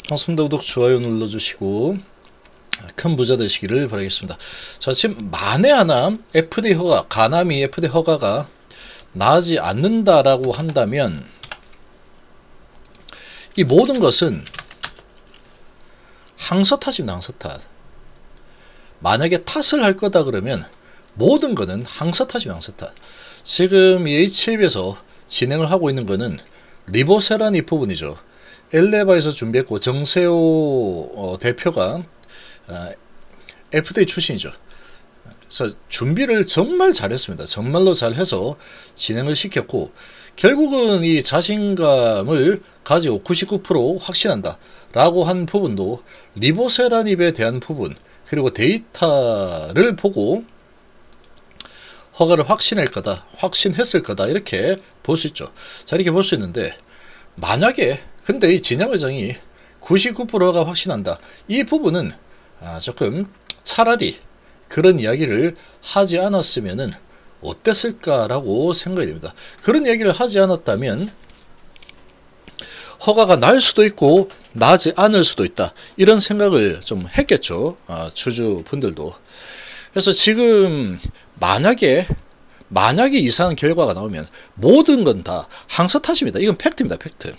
반갑습니다. 구독, 좋아요 눌러주시고 큰 부자 되시기를 바라겠습니다. 자, 지금 만에 하나 FDA 허가, 가남이 FDA 허가가 나지 않는다라고 한다면 이 모든 것은 항서 탓입니다. 항서 탓. 만약에 탓을 할 거다 그러면 모든 거는 항서 탓입니다. 항서 탓. 지금 이 HAB에서 진행을 하고 있는 거는 리보세라니 부분이죠. 엘레바에서 준비했고, 정세호 대표가 FDA 출신이죠. 그래서 준비를 정말 잘했습니다. 정말로 잘해서 진행을 시켰고, 결국은 이 자신감을 가지고 99% 확신한다 라고 한 부분도 리보세라닙에 대한 부분, 그리고 데이터를 보고 허가를 확신할 거다, 확신했을 거다, 이렇게 볼 수 있죠. 자, 이렇게 볼 수 있는데, 만약에 근데 이 진양 회장이 99%가 확신한다, 이 부분은 조금 차라리 그런 이야기를 하지 않았으면은 어땠을까라고 생각이 됩니다. 그런 이야기를 하지 않았다면 허가가 날 수도 있고 나지 않을 수도 있다, 이런 생각을 좀 했겠죠. 주주분들도. 그래서 지금 만약에 이상한 결과가 나오면 모든 건 다 항서 탓입니다. 이건 팩트입니다. 팩트.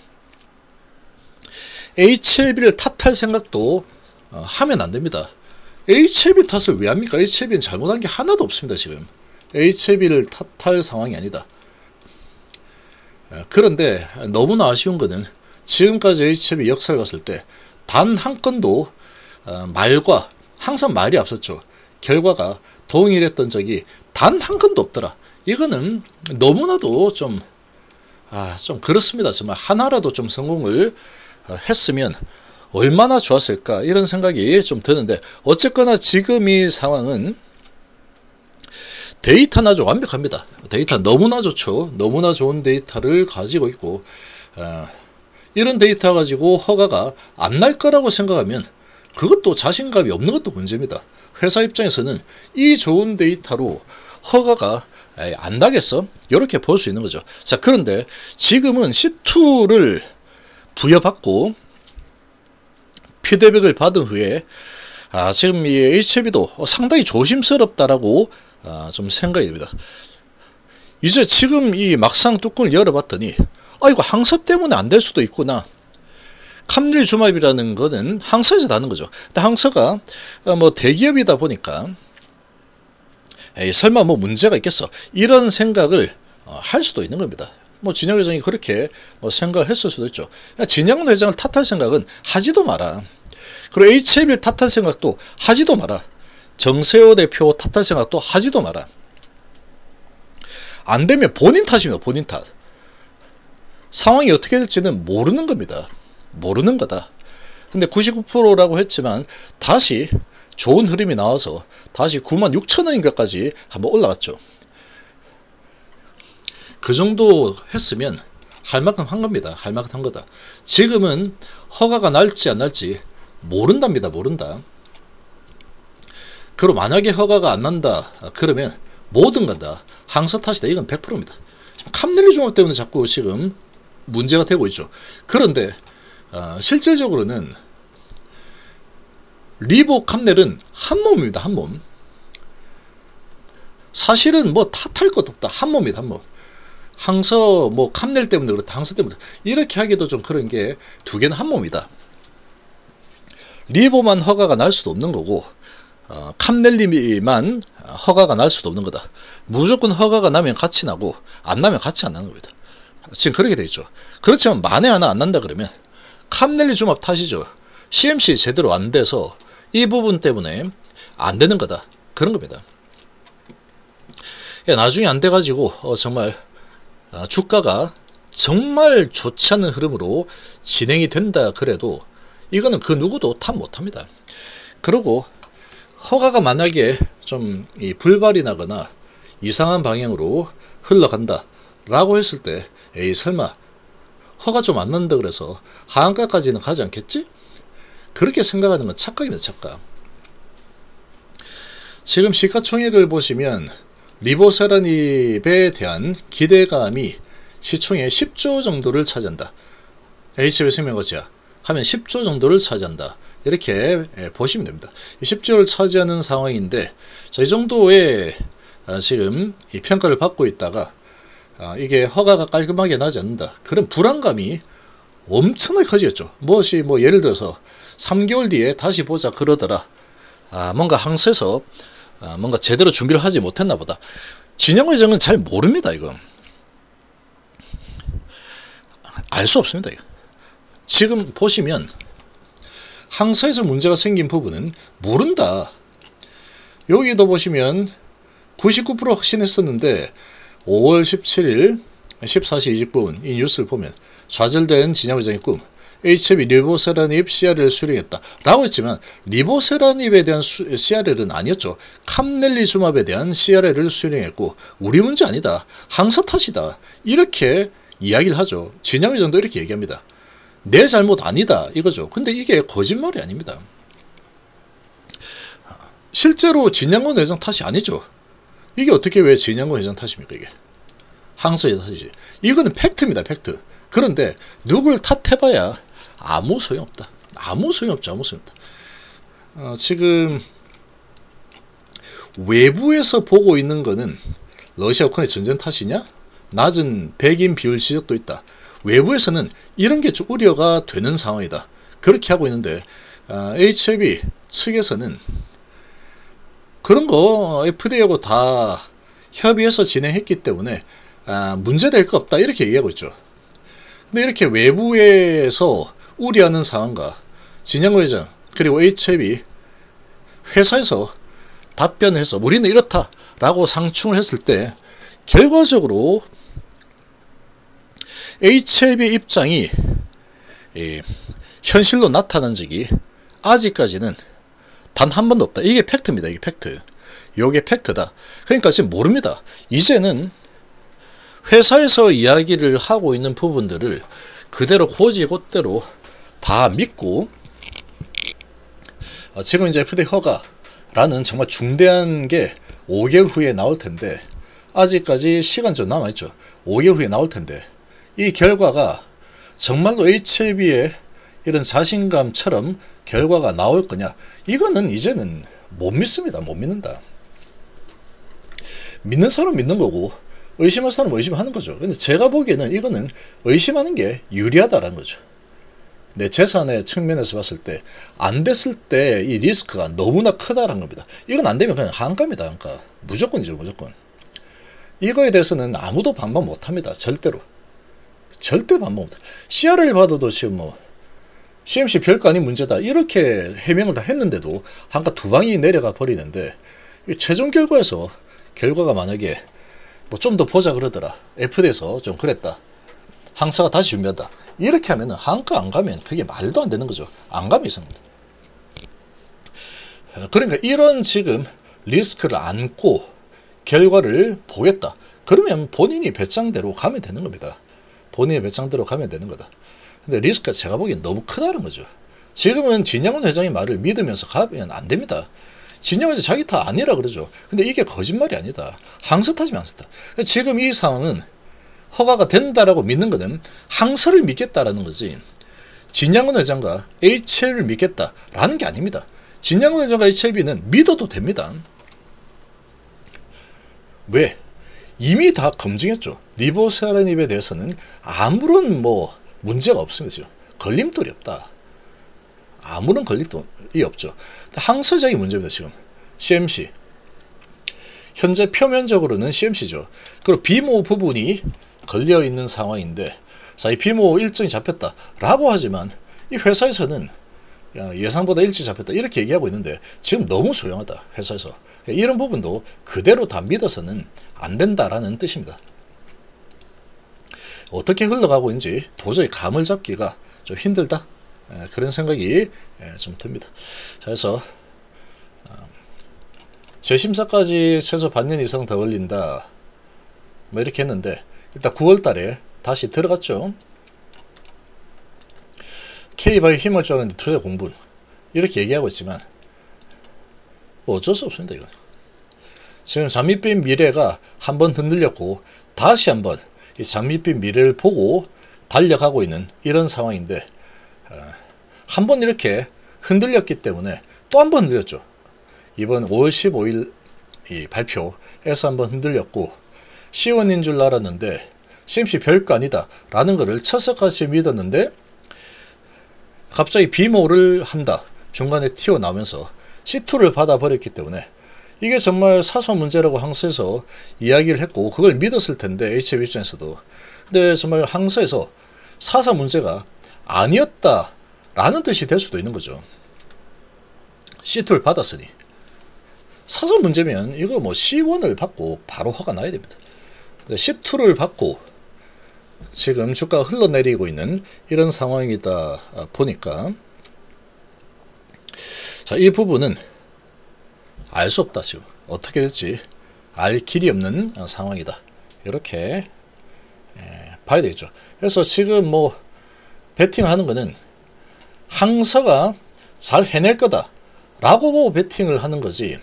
HLB를 탓할 생각도 하면 안 됩니다. HLB 탓을 왜 합니까? HLB는 잘못한 게 하나도 없습니다. 지금 HLB를 탓할 상황이 아니다. 그런데 너무나 아쉬운 거는 지금까지 HLB 역사를 봤을 때 단 한 건도 말과, 항상 말이 앞섰죠. 결과가 동일했던 적이 단 한 건도 없더라. 이거는 너무나도 좀 그렇습니다. 정말 하나라도 좀 성공을 했으면 얼마나 좋았을까, 이런 생각이 좀 드는데, 어쨌거나 지금 이 상황은 데이터는 아주 완벽합니다. 데이터 너무나 좋죠. 너무나 좋은 데이터를 가지고 있고, 이런 데이터 가지고 허가가 안 날 거라고 생각하면 그것도 자신감이 없는 것도 문제입니다. 회사 입장에서는 이 좋은 데이터로 허가가 안 나겠어? 이렇게 볼 수 있는 거죠. 자, 그런데 지금은 C2를 부여받고 피드백을 받은 후에 지금 이 HLB도 상당히 조심스럽다라고 좀 생각이 됩니다. 이제 지금 이 막상 뚜껑을 열어봤더니 이거 항서 때문에 안 될 수도 있구나. 캄릴 주맙이라는 거는 항서에서 나는 거죠. 근데 항서가 뭐 대기업이다 보니까 설마 뭐 문제가 있겠어, 이런 생각을 할 수도 있는 겁니다. 뭐 진양 회장이 그렇게 생각을 했을 수도 있죠. 진양 회장을 탓할 생각은 하지도 마라. 그리고 HLB를 탓할 생각도 하지도 마라. 정세호 대표 탓할 생각도 하지도 마라. 안 되면 본인 탓입니다. 본인 탓. 상황이 어떻게 될지는 모르는 겁니다. 모르는 거다. 근데 99%라고 했지만 다시 좋은 흐름이 나와서 다시 96,000원인가까지 한번 올라갔죠. 그 정도 했으면 할 만큼 한 겁니다. 할 만큼 한 거다. 지금은 허가가 날지 안 날지 모른답니다. 모른다. 그리고 만약에 허가가 안 난다 그러면 모든 건 다 항서 탓이다. 이건 100%입니다. 캄넬리 종합 때문에 자꾸 지금 문제가 되고 있죠. 그런데 실질적으로는 리보 캄넬은 한 몸입니다. 한 몸. 사실은 뭐 탓할 것도 없다. 한 몸이다. 한 몸. 항서 뭐 캄넬 때문에 그렇다, 항서 때문에 이렇게 하기도 좀 그런 게 두 개는 한 몸이다. 리보만 허가가 날 수도 없는 거고, 캄넬리만 허가가 날 수도 없는 거다. 무조건 허가가 나면 같이 나고 안 나면 같이 안 나는 겁니다. 지금 그렇게 돼 있죠. 그렇지만 만에 하나 안 난다 그러면 캄넬리 주맙 탓이죠. CMC 제대로 안 돼서 이 부분 때문에 안 되는 거다, 그런 겁니다. 나중에 안 돼가지고 정말 주가가 정말 좋지 않은 흐름으로 진행이 된다 그래도 이거는 그 누구도 탓 못합니다. 그리고 허가가 만약에 좀 불발이 나거나 이상한 방향으로 흘러간다 라고 했을 때 설마 허가 좀 안 난다 그래서 하한가까지는 가지 않겠지? 그렇게 생각하는 건 착각입니다. 착각. 지금 시가총액을 보시면 리보세라닙에 대한 기대감이 시총의 10조 정도를 차지한다. HB생명거치야 하면 10조 정도를 차지한다. 이렇게 보시면 됩니다. 10조를 차지하는 상황인데, 자, 이 정도의 지금 이 평가를 받고 있다가 이게 허가가 깔끔하게 나지 않는다. 그런 불안감이 엄청나게 커지겠죠. 무엇이 예를 들어서 3개월 뒤에 다시 보자 그러더라. 뭔가 항소에서 뭔가 제대로 준비를 하지 못했나 보다. 진영 회장은 잘 모릅니다. 이거 알 수 없습니다. 이거. 지금 보시면 항소에서 문제가 생긴 부분은 모른다. 여기도 보시면 99% 확신했었는데 5월 17일 14시 20분 이 뉴스를 보면 좌절된 진영 회장의 꿈, HM이 리보세라닙 CRL을 수령했다 라고 했지만 리보세라닙에 대한 CRL은 아니었죠. 캄넬리주맙에 대한 CRL을 수령했고 우리 문제 아니다, 항사 탓이다, 이렇게 이야기를 하죠. 진영 회장도 이렇게 얘기합니다. 내 잘못 아니다 이거죠. 근데 이게 거짓말이 아닙니다. 실제로 진양권 회장 탓이 아니죠. 이게 어떻게 왜 진양권 회장 탓입니까? 이게 항소의 탓이지. 이거는 팩트입니다. 팩트. 그런데 누굴 탓해봐야 아무 소용없다. 아무 소용없죠. 아무 소용없다. 지금 외부에서 보고 있는 거는 러시아 우크라이나 전쟁 탓이냐? 낮은 백인 비율 지적도 있다. 외부에서는 이런 게 좀 우려가 되는 상황이다. 그렇게 하고 있는데 HLB 측에서는 그런 거 FDA하고 다 협의해서 진행했기 때문에 문제될 거 없다 이렇게 얘기하고 있죠. 근데 이렇게 외부에서 우려하는 상황과 진양호 회장 그리고 HLB 회사에서 답변해서 우리는 이렇다 라고 상충을 했을 때 결과적으로 HLB 입장이 현실로 나타난 적이 아직까지는 단 한 번도 없다. 이게 팩트입니다. 이게 팩트. 이게 팩트다. 그러니까 지금 모릅니다. 이제는 회사에서 이야기를 하고 있는 부분들을 그대로 고지곧대로 다 믿고 지금 이제 FDA 허가라는 정말 중대한 게 5개월 후에 나올 텐데 아직까지 시간 좀 남아있죠. 5개월 후에 나올 텐데 이 결과가 정말로 HLB의 이런 자신감처럼 결과가 나올 거냐, 이거는 이제는 못 믿습니다. 못 믿는다. 믿는 사람 믿는 거고 의심할 사람 의심하는 거죠. 근데 제가 보기에는 이거는 의심하는 게 유리하다라는 거죠. 내 재산의 측면에서 봤을 때 안 됐을 때 이 리스크가 너무나 크다라는 겁니다. 이건 안 되면 그냥 한가입니다. 한가. 무조건이죠. 무조건. 이거에 대해서는 아무도 반박 못합니다. 절대로. 절대 반박 못합니다. CRL 받아도 지금 CMC 별거 아닌 문제다 이렇게 해명을 다 했는데도 한가 두 방이 내려가 버리는데 최종 결과에서 결과가 만약에 좀 더 보자 그러더라, FDA에서 좀 그랬다, 항사가 다시 준비한다 이렇게 하면은 한가 안 가면 그게 말도 안 되는 거죠. 안 가면 이상합니다. 그러니까 이런 지금 리스크를 안고 결과를 보겠다 그러면 본인이 배짱대로 가면 되는 겁니다. 본인의 배짱대로 가면 되는 거다. 근데 리스크가 제가 보기엔 너무 크다는 거죠. 지금은 진양훈 회장의 말을 믿으면서 가면 안 됩니다. 진양훈 회장 자기 탓 아니라 그러죠. 근데 이게 거짓말이 아니다. 항서 탓이면 항서 탓. 지금 이 상황은 허가가 된다라고 믿는 거는 항서를 믿겠다라는 거지 진양훈 회장과 HLB를 믿겠다라는 게 아닙니다. 진양훈 회장과 HLB는 믿어도 됩니다. 왜? 이미 다 검증했죠. 리보세라닙에 대해서는 아무런 문제가 없습니다. 지금 걸림돌이 없다. 아무런 걸림돌이 없죠. 항서적인 문제입니다. 지금 CMC 현재 표면적으로는 CMC죠. 그리고 비모 부분이 걸려 있는 상황인데 자, 이 비모 일정이 잡혔다 라고 하지만 이 회사에서는 예상보다 일찍 잡혔다 이렇게 얘기하고 있는데 지금 너무 조용하다. 회사에서 이런 부분도 그대로 다 믿어서는 안 된다라는 뜻입니다. 어떻게 흘러가고 있는지 도저히 감을 잡기가 좀 힘들다 그런 생각이 좀 듭니다. 그래서 재심사까지 최소 반년 이상 더 걸린다 이렇게 했는데 일단 9월 달에 다시 들어갔죠. K바이오 힘을 쪼는데 투자 공분 이렇게 얘기하고 있지만 어쩔 수 없습니다. 이건 지금 장밋빛 미래가 한번 흔들렸고 다시 한번 이 장밋빛 미래를 보고 달려가고 있는 이런 상황인데 한 번 이렇게 흔들렸기 때문에 또 한 번 흔들렸죠. 이번 5월 15일 이 발표에서 한 번 흔들렸고 C1인 줄 알았는데 CMC 별거 아니다 라는 거를 철석같이 믿었는데 갑자기 비모를 한다 중간에 튀어나오면서 C2를 받아버렸기 때문에 이게 정말 사소한 문제라고 항서에서 이야기를 했고 그걸 믿었을 텐데 HF 입장에서도. 근데 정말 항서에서 사소한 문제가 아니었다 라는 뜻이 될 수도 있는 거죠. C2를 받았으니 사소한 문제면 이거 뭐 C1을 받고 바로 화가 나야 됩니다. C2를 받고 지금 주가가 흘러내리고 있는 이런 상황이다 보니까 자, 이 부분은 알 수 없다. 지금 어떻게 될지 알 길이 없는 상황이다. 이렇게 봐야 되겠죠. 그래서 지금 뭐 베팅을 하는 거는 항서가 잘 해낼 거다 라고 보고 베팅을 하는 거지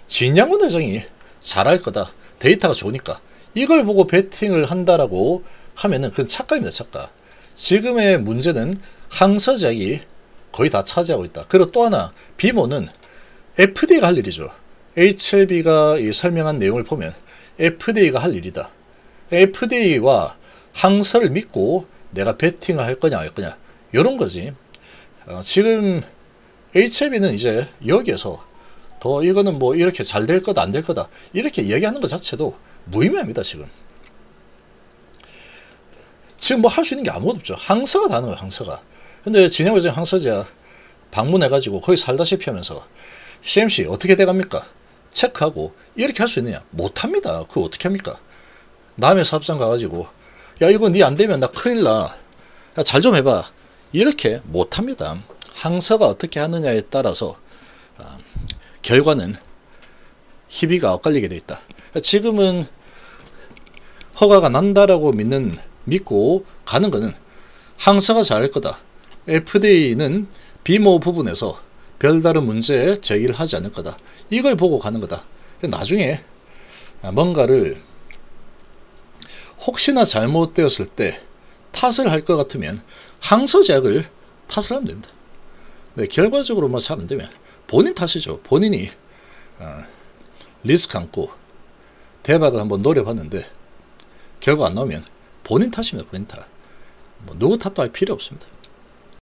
진양훈 회장이 잘할 거다 데이터가 좋으니까 이걸 보고 베팅을 한다라고 하면은 그건 착각입니다. 착각. 지금의 문제는 항서작이 거의 다 차지하고 있다. 그리고 또 하나 비모는 FDA가 할 일이죠. HLB가 설명한 내용을 보면 FDA가 할 일이다. FDA와 항서를 믿고 내가 베팅을 할 거냐 할 거냐 이런 거지. 지금 HLB는 이제 여기에서 더 이거는 뭐 이렇게 잘 될 거다 안 될 거다 이렇게 얘기하는 것 자체도 무의미합니다. 지금 뭐 할 수 있는 게 아무것도 없죠. 항서가 다 하는 거예요. 항서가. 근데 진영회장 항서자 방문해가지고 거의 살다시피 하면서 CMC 어떻게 돼갑니까? 체크하고 이렇게 할 수 있느냐? 못합니다. 그거 어떻게 합니까? 남의 사업장 가가지고 야 이거 니 안되면 나 큰일나 잘 좀 해봐 이렇게 못합니다. 항서가 어떻게 하느냐에 따라서 결과는 희비가 엇갈리게 돼 있다. 지금은 허가가 난다라고 믿고 가는 거는 항서가 잘할 거다. FDA는 비모 부분에서 별다른 문제 제기를 하지 않을 거다. 이걸 보고 가는 거다. 나중에 뭔가를 혹시나 잘못되었을 때 탓을 할 것 같으면 항서작을 탓을 하면 됩니다. 네, 결과적으로 뭐 잘 안 되면 본인 탓이죠. 본인이 리스크 안고 대박을 한번 노려봤는데 결과 안 나오면 본인 탓입니다. 본인 탓. 뭐 누구 탓도 할 필요 없습니다.